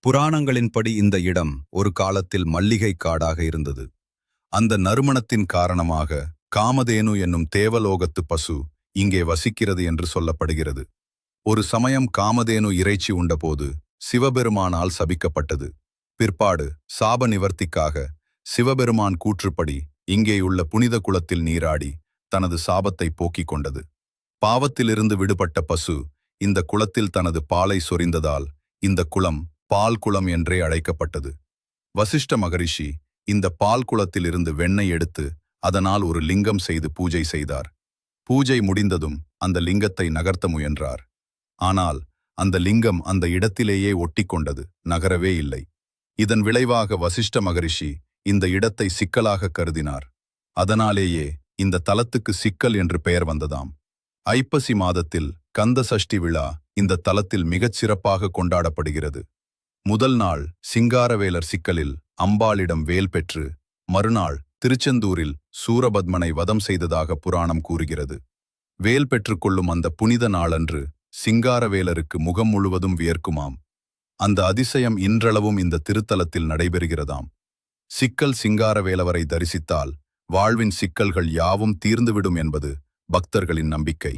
புராணங்களின்படி இந்த இடம் ஒரு காலத்தில் மல்லிகை காடாக இருந்தது. அந்த நறுமணத்தின் காரணமாக காமதேனு என்னும் தேவலோகத்து பசு இங்கே வசிக்கிறது என்று சொல்லப்படுகிறது. ஒரு சமயம் காமதேனு இறைச்சி உண்டபோது சிவபெருமானால் சபிக்கப்பட்டது. பிற்பாடு சாப நிவர்த்திக்காக சிவபெருமான் கூற்றுப்படி இங்கேயுள்ள புனித குளத்தில் நீராடி தனது சாபத்தை போக்கிக் கொண்டது. பாவத்திலிருந்து விடுபட்ட பசு இந்த குளத்தில் தனது பாலை சொரிந்ததால் இந்த குளம் பால் குளம் என்றே அழைக்கப்பட்டது. வசிஷ்ட மகரிஷி இந்த பால் குளத்திலிருந்து வெண்ணெய் எடுத்து அதனால் ஒரு லிங்கம் செய்து பூஜை செய்தார். பூஜை முடிந்ததும் அந்த லிங்கத்தை நகர்த்த முயன்றார். ஆனால் அந்த லிங்கம் அந்த இடத்திலேயே ஒட்டிக்கொண்டது, நகரவே இல்லை. இதன் விளைவாக வசிஷ்ட மகரிஷி இந்த இடத்தை சிக்கலாக கருதினார். அதனாலேயே இந்த தலத்துக்கு சிக்கல் என்று பெயர் வந்ததாம். ஐப்பசி மாதத்தில் கந்த சஷ்டி விழா இந்த தலத்தில் மிகச் சிறப்பாக கொண்டாடப்படுகிறது. முதல் நாள் சிங்காரவேலர் சிக்கலில் அம்பாளிடம் வேல் பெற்று மறுநாள் திருச்செந்தூரில் சூரபத்மனை வதம் செய்ததாக புராணம் கூறுகிறது. வேல் பெற்றுக்கொள்ளும் அந்த புனித நாளன்று சிங்காரவேலருக்கு முகம் முழுவதும் வியர்க்குமாம். அந்த அதிசயம் இன்றளவும் இந்த திருத்தலத்தில் நடைபெறுகிறதாம். சிக்கல் சிங்காரவேலவரை தரிசித்தால் வாழ்வின் சிக்கல்கள் யாவும் தீர்ந்துவிடும் என்பது பக்தர்களின் நம்பிக்கை.